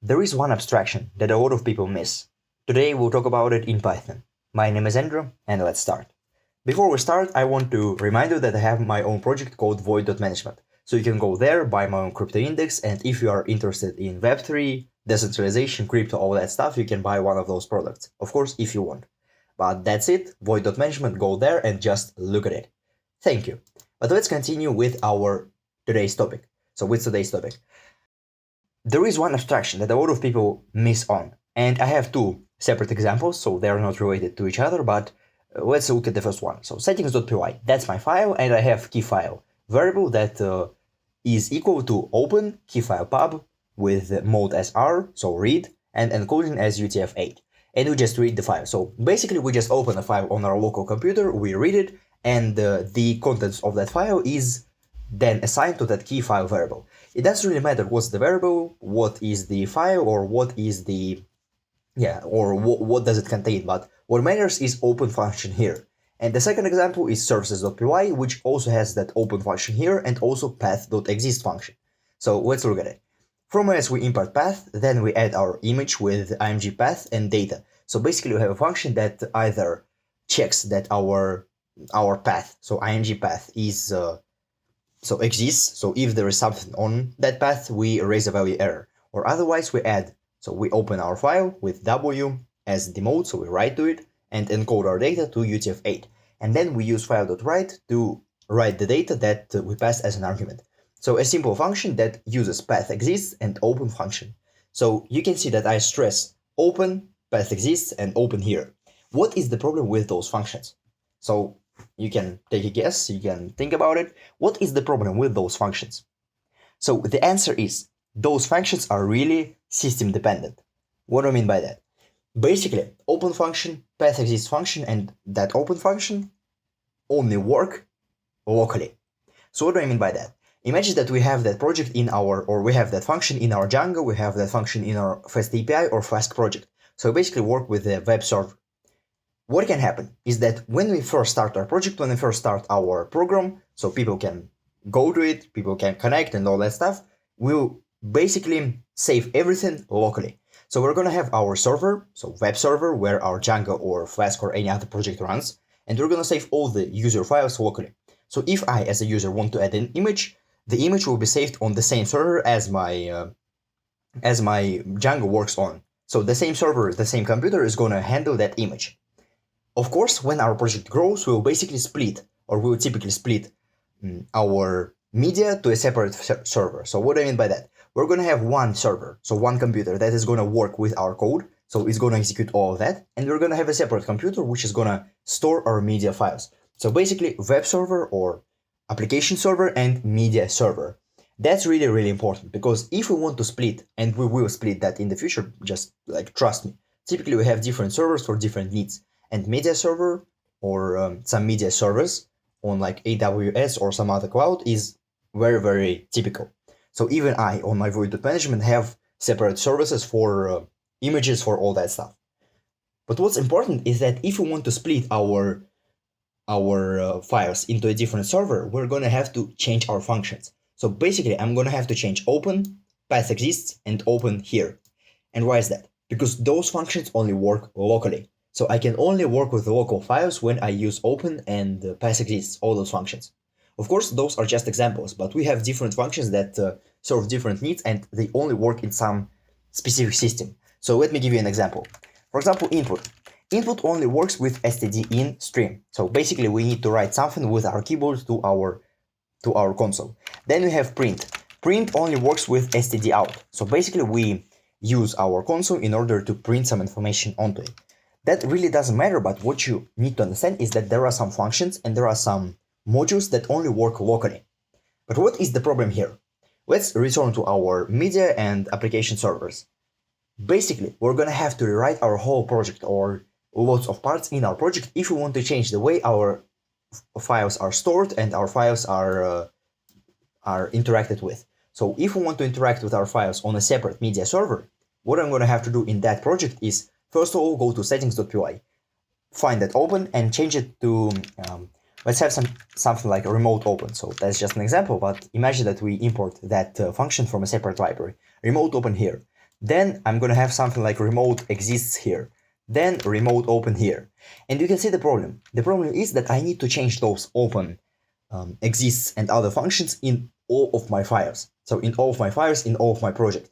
There is one abstraction that a lot of people miss. Today we'll talk about it in Python. My name is Andrey, and let's start. Before we start, I want to remind you that I have my own project called void.management. So you can go there, buy my own crypto index, and if you are interested in Web3, decentralization, crypto, all that stuff, you can buy one of those products. Of course, if you want. But that's it, void.management, go there and just look at it. Thank you. But let's continue with our today's topic. There is one abstraction that a lot of people miss on, and I have two separate examples, so they are not related to each other, but let's look at the first one. So settings.py, that's my file, and I have key file variable that is equal to open key file pub with mode as R, so read, and encoding as UTF-8. And we just read the file. So basically we just open a file on our local computer, we read it, and the contents of that file is then assigned to that key file variable. It doesn't really matter what's the variable, what is the file, or what is the, what does it contain, but what matters is open function here. And the second example is services.py, which also has that open function here and also path.exist function. So let's look at it. From as we import path, then we add our image with img path and data. So basically we have a function that either checks that our path, so img path is exists, so if there is something on that path, we raise a value error, or otherwise we add, so we open our file with w as the mode, so we write to it and encode our data to UTF-8, and then we use file.write to write the data that we pass as an argument. So a simple function that uses path exists and open function. So you can see that I stress open, path exists, and open here. What is the problem with those functions? So you can take a guess, you can think about it. What is the problem with those functions? So the answer is, those functions are really system dependent. What do I mean by that? Basically, open function, path exists function, and that open function only work locally. So what do I mean by that? Imagine that we have that project in we have that function in our Django, we have that function in our Fast API or Flask project. So we basically work with the web server. What can happen is that when we first start our project, when we first start our program, so people can go to it, people can connect and all that stuff, we'll basically save everything locally. So we're going to have our server, so web server, where our Django or Flask or any other project runs, and we're going to save all the user files locally. So if I, as a user, want to add an image, the image will be saved on the same server as my Django works on. So the same server, the same computer is going to handle that image. Of course, when our project grows, we'll basically split, or we'll typically split our media to a separate server. So what do I mean by that? We're going to have one server, so one computer that is going to work with our code, so it's going to execute all of that, and we're going to have a separate computer which is going to store our media files. So basically, web server or application server and media server. That's really, really important, because if we want to split, and we will split that in the future, just like trust me, typically we have different servers for different needs. And media server or some media service on like AWS or some other cloud is very, very typical. So even I, on my void.management, have separate services for images, for all that stuff. But what's important is that if we want to split our files into a different server, we're going to have to change our functions. So basically, I'm going to have to change open, path exists, and open here. And why is that? Because those functions only work locally. So I can only work with the local files when I use open and path exists, all those functions. Of course, those are just examples, but we have different functions that serve different needs, and they only work in some specific system. So let me give you an example. For example, input. Input only works with std in stream. So basically we need to write something with our keyboard to our console. Then we have print. Print only works with std out. So basically we use our console in order to print some information onto it. That really doesn't matter, but what you need to understand is that there are some functions and there are some modules that only work locally. But what is the problem here? Let's return to our media and application servers. Basically, we're going to have to rewrite our whole project or lots of parts in our project if we want to change the way our files are stored and our files are interacted with. So if we want to interact with our files on a separate media server, what I'm going to have to do in that project is, first of all, go to settings.py, find that open and change it to, let's have something like a remote open. So that's just an example, but imagine that we import that function from a separate library. Remote open here. Then I'm gonna have something like remote exists here. Then remote open here. And you can see the problem. The problem is that I need to change those open, exists and other functions in all of my files. So in all of my files, in all of my project.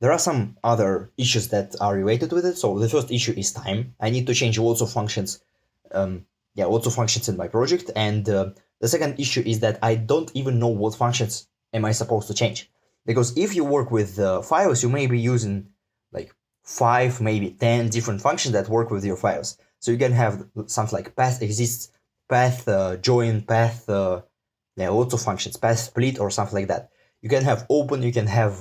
There are some other issues that are related with it. So the first issue is time. I need to change lots of functions, lots of functions in my project. And the second issue is that I don't even know what functions am I supposed to change. Because if you work with files, you may be using like 5, maybe 10 different functions that work with your files. So you can have something like path exists, path join, path, lots of functions, path split or something like that. You can have open, you can have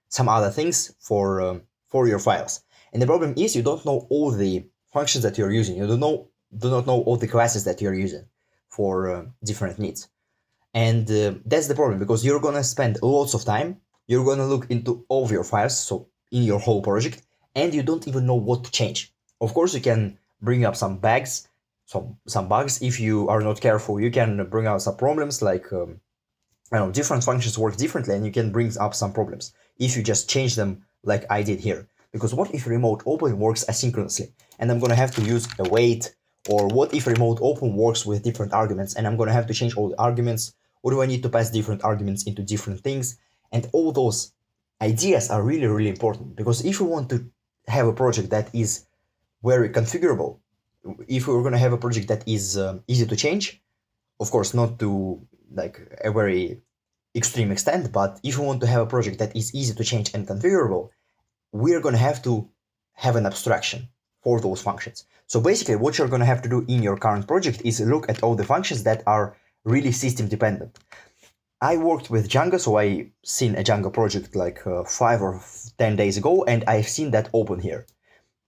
some other things for your files. And the problem is you don't know all the functions that you're using. You do not know all the classes that you're using for different needs. And that's the problem, because you're gonna spend lots of time. You're gonna look into all of your files, so in your whole project, and you don't even know what to change. Of course, you can bring up some bugs, some bugs. If you are not careful, you can bring out some problems like different functions work differently, and you can bring up some problems if you just change them like I did here. Because what if remote open works asynchronously, and I'm gonna have to use await, or what if remote open works with different arguments, and I'm gonna have to change all the arguments, or do I need to pass different arguments into different things? And all those ideas are really, really important, because if you want to have a project that is very configurable, if we're going to have a project that is easy to change, of course, not to like a very extreme extent, but if you want to have a project that is easy to change and configurable, we're going to have an abstraction for those functions. So basically what you're going to have to do in your current project is look at all the functions that are really system dependent. I worked with Django, so I seen a Django project like 5 or 10 days ago, and I've seen that open here,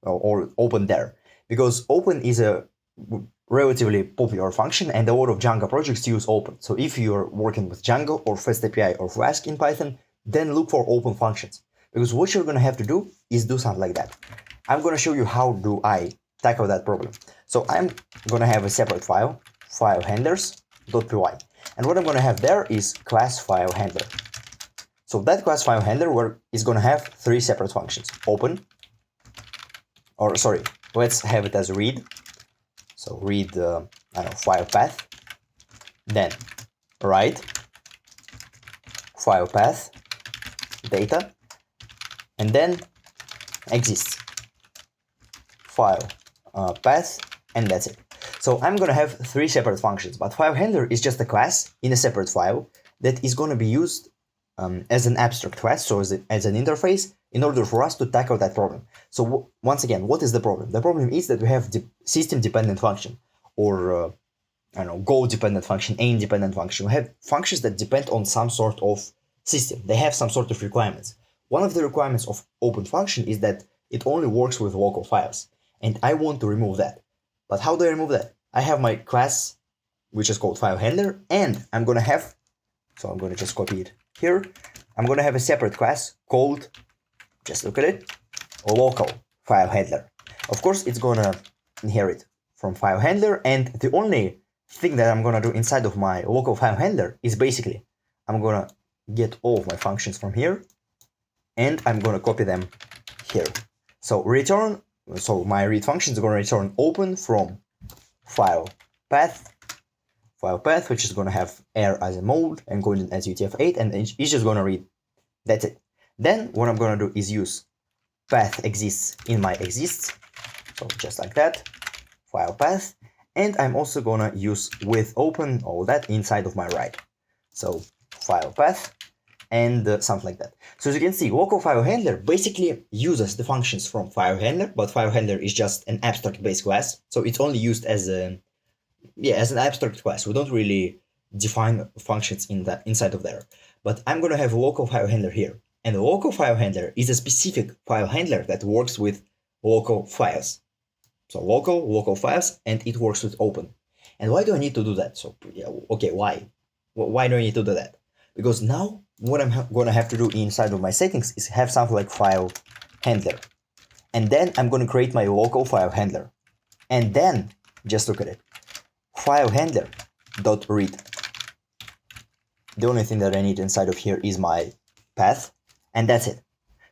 or open there, because open is a relatively popular function, and a lot of Django projects use open. So if you're working with Django or FastAPI or Flask in Python, then look for open functions, because what you're going to have to do is do something like that. I'm going to show you how do I tackle that problem. So I'm going to have a separate file handlers.py. And what I'm going to have there is class file handler. So that class file handler is going to have 3 separate functions. Open, or sorry, let's have it as read. So read, file path. Then write, file path, data, and then exists, file path, and that's it. So I'm going to have 3 separate functions, but file handler is just a class in a separate file that is going to be used as an abstract class, so as an interface, in order for us to tackle that problem. So once again, what is the problem? The problem is that we have system-dependent function, or goal-dependent function, aim-dependent function. We have functions that depend on some sort of system. They have some sort of requirements. One of the requirements of open function is that it only works with local files, and I want to remove that. But how do I remove that? I have my class, which is called file handler, and I'm going to have, so I'm going to just copy it here. I'm going to have a separate class called, just look at it, local file handler. Of course, it's going to inherit from file handler, and the only thing that I'm going to do inside of my local file handler is basically, I'm going to get all of my functions from here, and I'm going to copy them here. So my read function is going to return open from file path, which is going to have air as a mode and golden as UTF-8, and it's just going to read. That's it. Then what I'm going to do is use path exists in my exists, so just like that, file path, and I'm also going to use with open all that inside of my write. So file path and something like that. So as you can see, local file handler basically uses the functions from file handler, but file handler is just an abstract based class, so it's only used as an abstract class. We don't really define functions inside of there. But I'm going to have a local file handler here, and the local file handler is a specific file handler that works with local files. So local files, and it works with open. And why do I need to do that? So okay, why? Why do I need to do that? Because now what I'm going to have to do inside of my settings is have something like file handler. And then I'm going to create my local file handler. And then, just look at it, file handler dot read. The only thing that I need inside of here is my path, and that's it.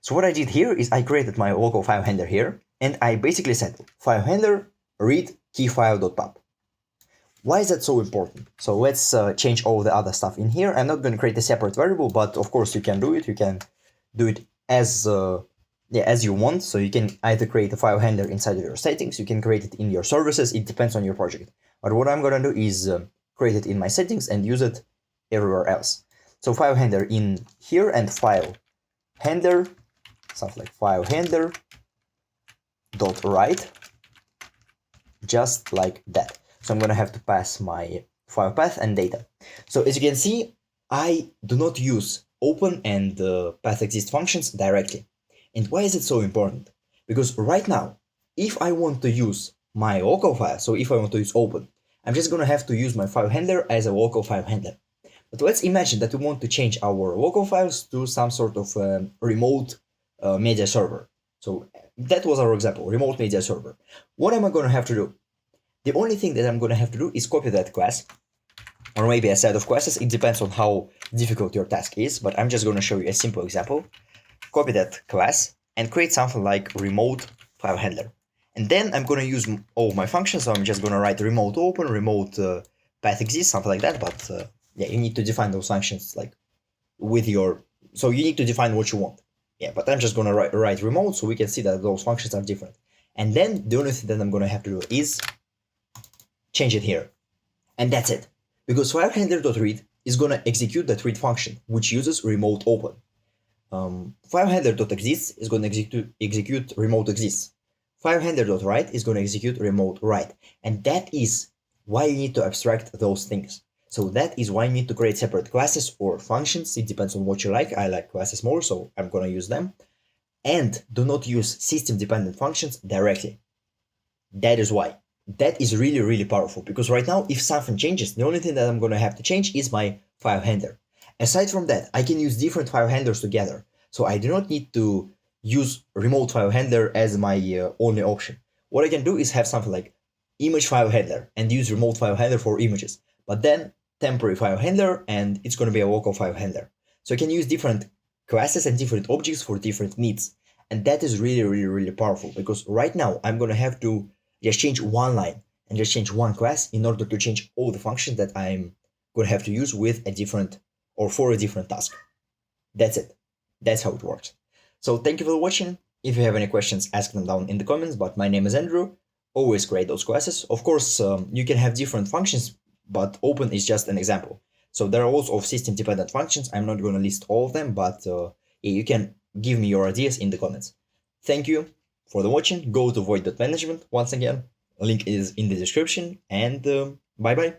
So what I did here is I created my local file handler here, and I basically said file handler read keyfile.pub. Why is that so important? So let's change all the other stuff in here. I'm not going to create a separate variable, but of course you can do it. You can do it as you want. So you can either create a file handler inside of your settings, you can create it in your services. It depends on your project. But what I'm going to do is create it in my settings and use it everywhere else. So file handler in here and file handler, something like file handler dot write, just like that. So I'm going to have to pass my file path and data. So as you can see, I do not use open and path exist functions directly. And why is it so important? Because right now, if I want to use my local file, so if I want to use open, I'm just going to have to use my file handler as a local file handler. But let's imagine that we want to change our local files to some sort of remote media server. So that was our example, remote media server. What am I going to have to do? The only thing that I'm going to have to do is copy that class, or maybe a set of classes. It depends on how difficult your task is, but I'm just going to show you a simple example. Copy that class and create something like remote file handler. And then I'm going to use all my functions. So I'm just going to write remote open, remote path exist, something like that. But yeah, you need to define those functions like with your, so you need to define what you want. Yeah, but I'm just going to write remote so we can see that those functions are different. And then the only thing that I'm going to have to do is change it here. And that's it. Because file handler.read is going to execute that read function, which uses remote open. File handler.exist is going to execute remote exists. File handler.write is going to execute remote write. And that is why you need to abstract those things. So that is why you need to create separate classes or functions. It depends on what you like. I like classes more, so I'm going to use them. And do not use system-dependent functions directly. That is why. That is really, really powerful, because right now, if something changes, the only thing that I'm going to have to change is my file handler. Aside from that, I can use different file handlers together. So I do not need to use remote file handler as my only option. What I can do is have something like image file handler and use remote file handler for images, but then temporary file handler, and it's going to be a local file handler. So I can use different classes and different objects for different needs. And that is really, really, really powerful, because right now I'm going to have to just change one line and just change one class in order to change all the functions that I'm going to have to use with a different or for a different task. That's it. That's how it works. So thank you for watching. If you have any questions, ask them down in the comments, but my name is Andrew. Always create those classes. Of course, you can have different functions, but open is just an example. So there are also system-dependent functions. I'm not going to list all of them, but you can give me your ideas in the comments. Thank you for the watching. Go to void.management once again. Link is in the description, and bye bye.